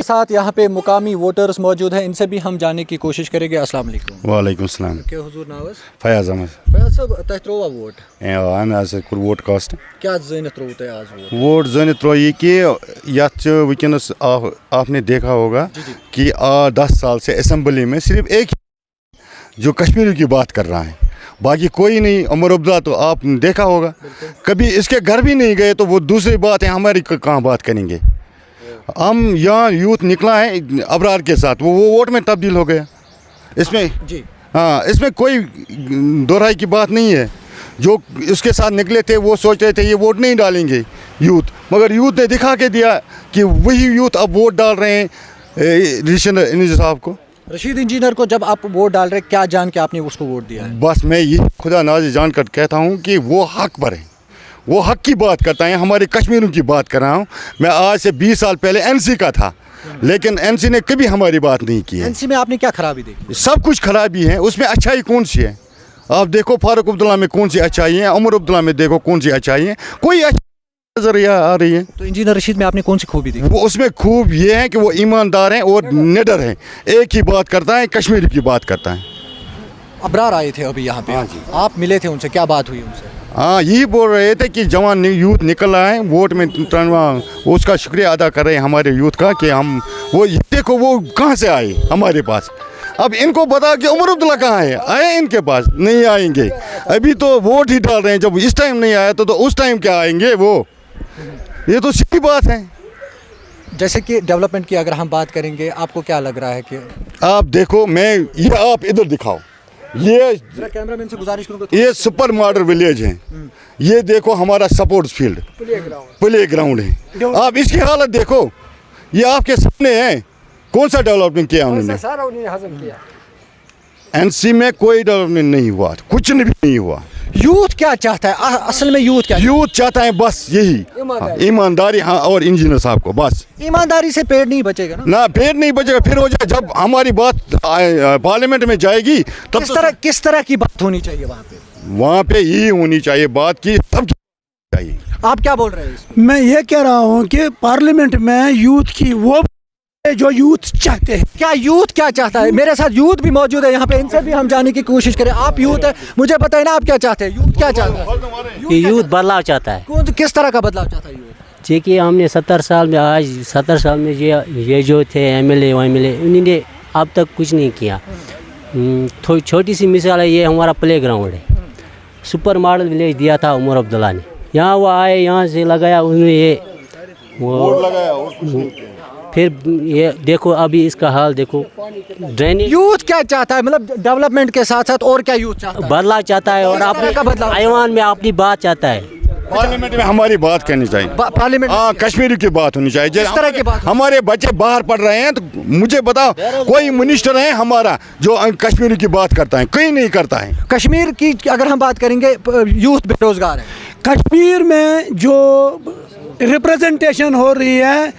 साथ यहाँ पे मुकामी वोटर्स मौजूद हैं, इनसे भी हम जानने की कोशिश करेंगे। अस्सलाम वालेकुम। वालेकुम सलाम। क्या हुजूर नाव? फयाज अहमद। फयाज साहब, तह त्रोवा वोट कोर वोट कास्ट क्या जन त्रो तह आज वोट जन त्रो ये कि वनस आपने देखा होगा कि 10 साल से असम्बली में सिर्फ एक जो कश्मीरी की बात कर रहा है, बाकी कोई नहीं। उमर अब्दुल्ला तो आपने देखा होगा, कभी इसके घर भी नहीं गए, तो वो दूसरी बात है, हमारी कहाँ बात करेंगे। हम यहाँ यूथ निकला है अबरार के साथ, वो वोट में तब्दील हो गया। इसमें जी हाँ, इसमें कोई दोहराई की बात नहीं है। जो उसके साथ निकले थे वो सोच रहे थे ये वोट नहीं डालेंगे यूथ, मगर यूथ ने दिखा के दिया कि वही यूथ अब वोट डाल रहे हैं रिशन साहब को, रशीद इंजीनियर को। जब आप वोट डाल रहे, क्या जान के आपने उसको वोट दिया है? बस मैं ये खुदा नाज़ जान कर कहता हूँ कि वो हक पर है, वो हक की बात करता है। हमारे कश्मीरियों की बात कर रहा हूँ मैं। आज से 20 साल पहले एनसी का था, लेकिन एनसी ने कभी हमारी बात नहीं की है। एनसी में आपने क्या खराबी देखी? सब कुछ खराबी है, उसमें अच्छाई कौन सी है? आप देखो फारूक अब्दुल्ला में कौन सी अच्छाई है, उमर अब्दुल्ला में देखो कौन सी अच्छाई है, कोई अच्छाई नजर आ रही है। तो इंजीनियर रशीद में आपने कौन सी खूबी देखी? वो उसमें खूब ये है कि वो ईमानदार हैं और निडर हैं, एक ही बात करता है, कश्मीर की बात करता है। अबरार आए थे अभी यहाँ पे, हाँ जी। आप मिले थे उनसे, क्या बात हुई उनसे? हाँ, यही बोल रहे थे कि जवान यूथ निकल रहा है वोट में, उसका शुक्रिया अदा कर रहे हैं हमारे यूथ का कि हम वो देखो वो कहाँ से आए हमारे पास। अब इनको बता कि उमर अब्दुल्ला कहाँ है, आए इनके पास? नहीं आएंगे, अभी तो वोट ही डाल रहे हैं। जब इस टाइम नहीं आया तो उस टाइम क्या आएंगे वो? ये तो सीधी बात है। जैसे कि डेवलपमेंट की अगर हम बात करेंगे, आपको क्या लग रहा है कि आप देखो, मैं ये आप इधर दिखाओ, ये कैमरामैन से गुजारिश करूंगा, ये सुपर मॉडल विलेज है, ये देखो हमारा सपोर्ट्स फील्ड प्ले ग्राउंड है। आप इसकी हालत देखो, ये आपके सामने है। कौन सा डेवलपमेंट किया उन्होंने? एनसी में कोई डेवलपमेंट नहीं हुआ, कुछ भी नहीं हुआ। यूथ क्या चाहता है असल में? यूथ चाहता है बस यही ईमानदारी। हाँ, और इंजीनियर साहब को बस ईमानदारी से पेड़ नहीं बचेगा ना पेड़ नहीं बचेगा। फिर हो जाए जब हमारी बात पार्लियामेंट में जाएगी तब किस तरह की बात होनी चाहिए वहाँ पे यही होनी चाहिए बात की, सब चाहिए। आप क्या बोल रहे हैं? मैं ये कह रहा हूँ कि पार्लियामेंट में यूथ की वो जो यूथ चाहते हैं। क्या यूथ क्या चाहता है? मेरे साथ यूथ भी मौजूद है यहाँ पे, इनसे भी हम जानने की कोशिश करें। आप यूथ है, मुझे बताइए ना, आप क्या चाहते हैं? यूथ क्या चाहता है? यूथ बदलाव चाहता है। किस तरह का बदलाव चाहता है यूथ? जी कि हमने 70 साल में, आज 70 साल में ये जो थे एमएलए उन्होंने अब तक कुछ नहीं किया। थोड़ी छोटी सी मिसाल है, ये हमारा प्ले ग्राउंड है, सुपर मॉडल विलेज दिया था उमर अब्दुल्ला ने। यहाँ वो आए, यहाँ से लगाया उन्होंने ये वो, फिर ये देखो अभी इसका हाल देखो। ड्रेनेज यूथ क्या चाहता है? मतलब डेवलपमेंट के साथ साथ और क्या यूथ चाहता है? बदलाव चाहता है और अपने ऐवान में अपनी बात चाहता है। पार्लियामेंट में हमारी बात करनी चाहिए, पार्लियामेंट। हाँ, कश्मीरी की बात होनी चाहिए। किस तरह की बात? हमारे बच्चे बाहर पढ़ रहे हैं, तो मुझे बताओ कोई मिनिस्टर है हमारा जो कश्मीरी की बात करता है? कोई नहीं करता है। कश्मीर की अगर हम बात करेंगे, यूथ बेरोजगार है। कश्मीर में जो रिप्रेजेंटेशन हो रही है,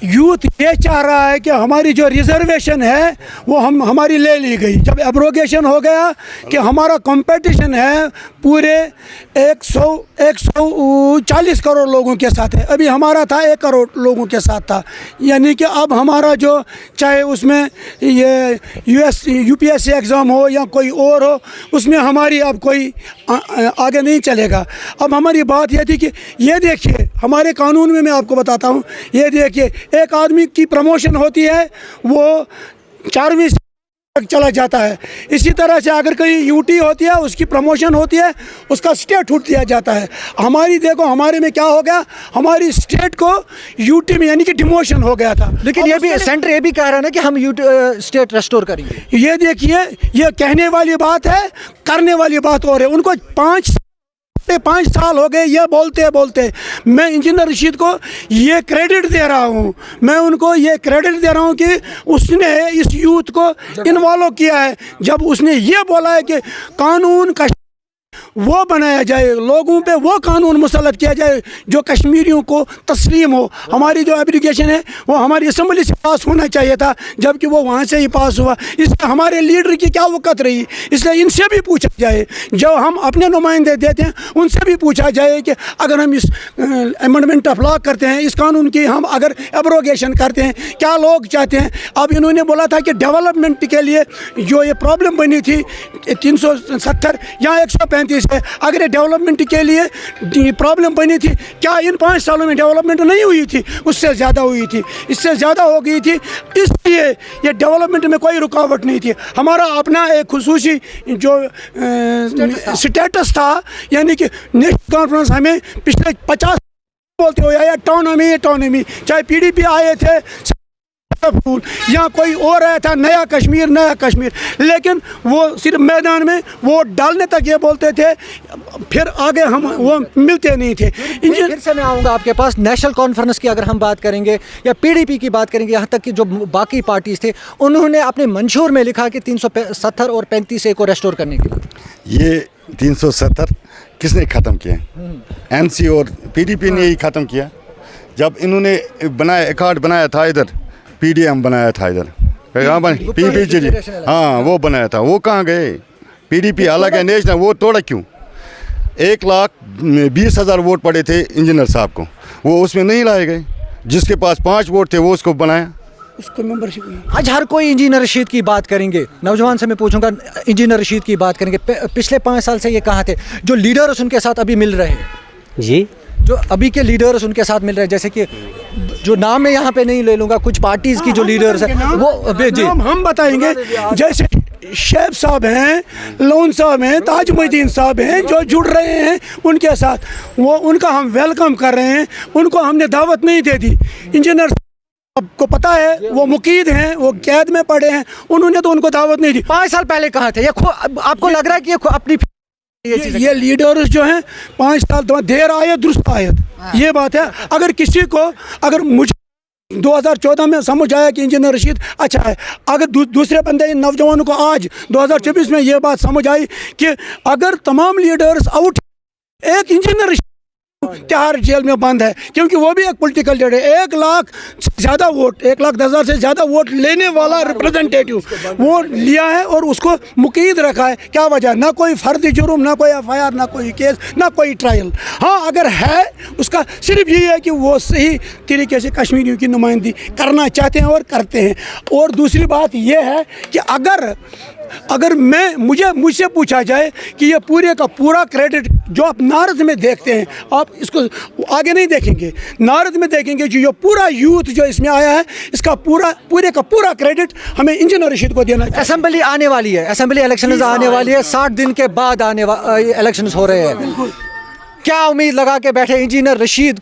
यूथ ये चाह रहा है कि हमारी जो रिजर्वेशन है वो हमारी ले ली गई। जब एब्रोगेशन हो गया कि हमारा कंपटीशन है पूरे 140 करोड़ लोगों के साथ है, अभी हमारा था 1 करोड़ लोगों के साथ था। यानी कि अब हमारा जो चाहे उसमें ये यूपीएससी एग्ज़ाम हो या कोई और हो, उसमें हमारी अब कोई आगे नहीं चलेगा। अब हमारी बात यह थी कि ये देखिए हमारे कानून में, मैं आपको बताता हूँ, ये देखिए एक आदमी की प्रमोशन होती है वो 4वीं तक चला जाता है। इसी तरह से अगर कोई यूटी होती है, उसकी प्रमोशन होती है, उसका स्टेट उठ दिया जाता है। हमारी देखो, हमारे में क्या हो गया, हमारी स्टेट को यूटी में यानी कि डिमोशन हो गया था। लेकिन ये भी सेंटर ये भी कह रहा है ना कि हम स्टेट रेस्टोर करेंगे। ये देखिए, ये कहने वाली बात है, करने वाली बात और है। उनको 5 साल हो गए ये बोलते। मैं इंजीनियर रशीद को ये क्रेडिट दे रहा हूँ, मैं उनको ये क्रेडिट दे रहा हूँ कि उसने इस यूथ को इन्वॉल्व किया है। जब उसने ये बोला है कि कानून का वो बनाया जाए, लोगों पे वो कानून मुसल्लत किया जाए जो कश्मीरियों को तस्लीम हो। हमारी जो एप्लीकेशन है वो हमारी असम्बली से पास होना चाहिए था, जबकि वो वहाँ से ही पास हुआ। इसलिए हमारे लीडर की क्या वक़्त रही, इसलिए इनसे भी पूछा जाए, जो हम अपने नुमाइंदे देते हैं उनसे भी पूछा जाए कि अगर हम इस अमेंडमेंट ऑफ लॉ करते हैं, इस कानून की हम अगर एब्रोगेशन करते हैं, क्या लोग चाहते हैं। अब इन्होंने बोला था कि डेवलपमेंट के लिए जो ये प्रॉब्लम बनी थी 370 या 135 है, अगर ये डेवलपमेंट के लिए प्रॉब्लम बनी थी, क्या इन 5 सालों में डेवलपमेंट नहीं हुई थी? उससे ज़्यादा हुई थी, इससे ज़्यादा हो गई थी। इसलिए ये डेवलपमेंट में कोई रुकावट नहीं थी। हमारा अपना एक खुसूसी जो स्टेटस था, यानी कि नेशनल कॉन्फ्रेंस हमें पिछले 50 बोलते हो या ऑटोनॉमी, चाहे PDP आए थे या कोई और आया था, नया कश्मीर, लेकिन वो सिर्फ मैदान में वोट डालने तक ये बोलते थे, फिर आगे हम वो मिलते नहीं थे। फिर से मैं आऊँगा आपके पास। नेशनल कॉन्फ्रेंस की अगर हम बात करेंगे या PDP की बात करेंगे, यहाँ तक कि जो बाकी पार्टीज थे, उन्होंने अपने मंशूर में लिखा कि 370 और 35A को रेस्टोर करने के लिए। ये 370 किसने ख़त्म किया? NC और PDP ने ही ख़त्म किया। जब इन्होंने अकार्ड बनाया था इधर, PDM बनाया था इधर, PPG, हाँ वो बनाया था, वो कहाँ गए? PDP अलग है, नेशनल, वो तोड़ा क्यों? 1,20,000 वोट पड़े थे इंजीनियर साहब को, वो उसमें नहीं लाए गए। जिसके पास 5 वोट थे वो उसको बनाया, उसको मेंबरशिप हुई। आज हर कोई इंजीनियर रशीद की बात करेंगे, नौजवान से मैं पूछूंगा, इंजीनियर रशीद की बात करेंगे। पिछले 5 साल से ये कहाँ थे? जो लीडर्स उनके साथ अभी मिल रहे हैं जी, जो अभी के लीडर्स उनके साथ मिल रहे हैं, जैसे कि जो नाम मैं यहाँ पे नहीं ले लूँगा, कुछ पार्टीज़ की जो लीडर्स हैं वो जी हम बताएंगे, जैसे शेफ साहब हैं, लोन साहब हैं, ताज मोहिद्दीन साहब हैं, जो जुड़ रहे हैं उनके साथ, वो उनका हम वेलकम कर रहे हैं। उनको हमने दावत नहीं दे दी। इंजीनियर आपको पता है वो मुकीद हैं, वो कैद में पड़े हैं, उन्होंने तो उनको दावत नहीं दी। 5 साल पहले कहाँ थे? ये आपको लग रहा है कि ये अपनी ये लीडर्स जो हैं 5 साल तो देर आए दुरुस्त आए, ये बात है। अगर किसी को, अगर मुझे 2014 में समझ आया कि इंजीनियर रशीद अच्छा है, अगर दूसरे बंदे नौजवानों को आज 2024 में ये बात समझ आई कि अगर तमाम लीडर्स आउट, एक इंजीनियर रशीद तिहाड़ जेल में बंद है, क्योंकि वो भी एक पॉलिटिकल लीडर है। 1 लाख से ज़्यादा वोट, 1,10,000 से ज़्यादा वोट लेने वाला रिप्रेजेंटेटिव वो लिया है और उसको मुकीद रखा है। क्या वजह? ना कोई फर्दी जुर्म, ना कोई FIR, ना कोई केस, ना कोई ट्रायल। हाँ, अगर है उसका सिर्फ यही है कि वो सही तरीके से कश्मीरियों की नुमाइंदगी करना चाहते हैं और करते हैं। और दूसरी बात ये है कि अगर मुझसे पूछा जाए कि ये पूरे का पूरा क्रेडिट जो आप नारद में देखते हैं, आप इसको आगे नहीं देखेंगे, नारद में देखेंगे, जो पूरा यूथ जो इसमें आया है, इसका पूरे का पूरा क्रेडिट हमें इंजीनियर रशीद को देना चाहिए। असेंबली आने वाली है, असेंबली इलेक्शंस आने वाली है, 60 दिन के बाद इलेक्शंस हो रहे हैं। क्या उम्मीद लगा के बैठे इंजीनियर रशीद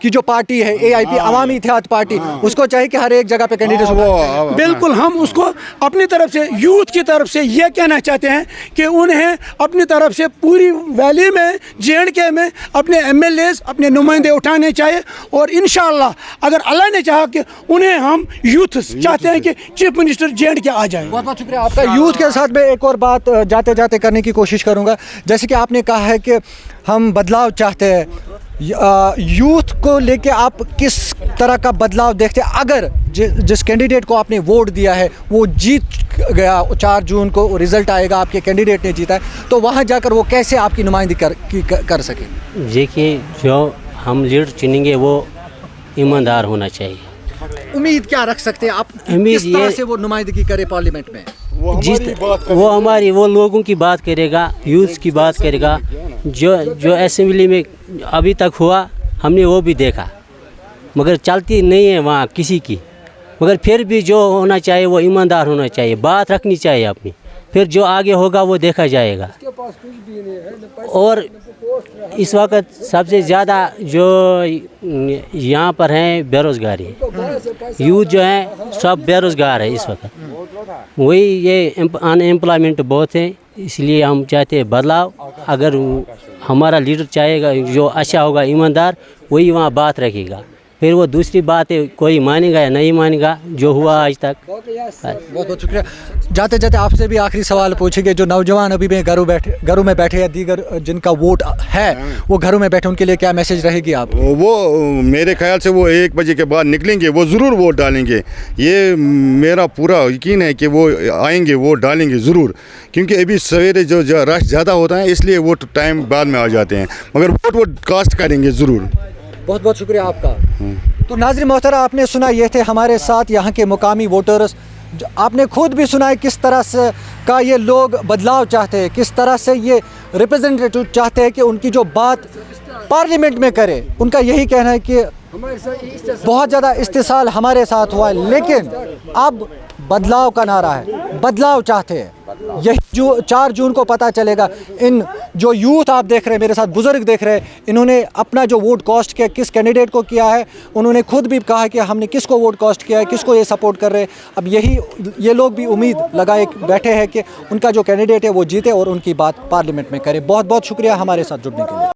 की जो पार्टी है AIP, अवामी इत्तेहाद पार्टी, उसको चाहिए कि हर एक जगह पे कैंडिडेट हो? बिल्कुल, हम उसको अपनी तरफ से, यूथ की तरफ से ये कहना चाहते हैं कि उन्हें अपनी तरफ से पूरी वैली में, JNK में अपने MLAs, अपने नुमाइंदे उठाने चाहिए। और इंशाअल्लाह अगर अल्लाह ने चाहा कि उन्हें, हम यूथ चाहते हैं कि चीफ मिनिस्टर JNK आ जाए। बहुत बहुत शुक्रिया आपका। यूथ के साथ मैं एक और बात जाते जाते करने की कोशिश करूँगा। जैसे कि आपने कहा है कि हम बदलाव चाहते हैं, यूथ को लेके आप किस तरह का बदलाव देखते हैं? अगर जिस कैंडिडेट को आपने वोट दिया है वो जीत गया, 4 जून को रिज़ल्ट आएगा, आपके कैंडिडेट ने जीता है, तो वहाँ जाकर वो कैसे आपकी नुमाइंदगी कर सके? देखिए, जो हम लीडर चुनेंगे वो ईमानदार होना चाहिए। उम्मीद क्या रख सकते हैं आप, किस तरह से वो नुमाइंदगी करे पार्लियामेंट में? वो लोगों की बात करेगा, यूथ की बात करेगा। जो असेंबली में अभी तक हुआ हमने वो भी देखा, मगर चलती नहीं है वहाँ किसी की। मगर फिर भी जो होना चाहिए वो ईमानदार होना चाहिए, बात रखनी चाहिए अपनी, फिर जो आगे होगा वो देखा जाएगा। और इस वक्त सबसे ज़्यादा जो यहाँ पर हैं बेरोज़गारी, यूथ जो हैं सब बेरोज़गार है इस वक्त। वही ये अनएम्प्लॉयमेंट बहुत है, इसलिए हम चाहते हैं बदलाव। अगर हमारा लीडर चाहेगा जो अच्छा होगा, ईमानदार, वही वहाँ बात रखेगा। फिर वो दूसरी बात है, कोई मानेगा या नहीं मानेगा, जो हुआ आज तक। बहुत बहुत शुक्रिया। जाते जाते आपसे भी आखिरी सवाल पूछेंगे, जो नौजवान अभी भी घरों में बैठे या दीगर जिनका वोट है वो घरों में बैठे, उनके लिए क्या मैसेज रहेगी आप? वो मेरे ख्याल से वो 1 बजे के बाद निकलेंगे, वो ज़रूर वोट डालेंगे। ये मेरा पूरा यकीन है कि वो आएंगे, वोट डालेंगे ज़रूर, क्योंकि अभी सवेरे जो रश ज़्यादा होता है इसलिए वो टाइम बाद में आ जाते हैं, मगर वो कास्ट करेंगे ज़रूर। बहुत बहुत शुक्रिया आपका। तो नाज़रीन मोहतरम, आपने सुना, ये थे हमारे साथ यहाँ के मुकामी वोटर्स। आपने खुद भी सुना है किस तरह से का ये लोग बदलाव चाहते हैं, किस तरह से ये रिप्रेजेंटेटिव चाहते हैं कि उनकी जो बात पार्लियामेंट में करे। उनका यही कहना है कि बहुत ज़्यादा इस्तेसाल हमारे साथ हुआ है, लेकिन अब बदलाव का नारा है, बदलाव चाहते हैं। यही जो 4 जून को पता चलेगा। इन जो यूथ आप देख रहे हैं, मेरे साथ बुज़ुर्ग देख रहे हैं, इन्होंने अपना जो वोट कास्ट किया, किस कैंडिडेट को किया है, उन्होंने खुद भी कहा कि हमने किसको वोट कास्ट किया है, किसको ये सपोर्ट कर रहे हैं। अब ये लोग भी उम्मीद लगाए बैठे हैं कि उनका जो कैंडिडेट है वो जीते और उनकी बात पार्लियामेंट में करे। बहुत बहुत शुक्रिया हमारे साथ जुड़ने के लिए।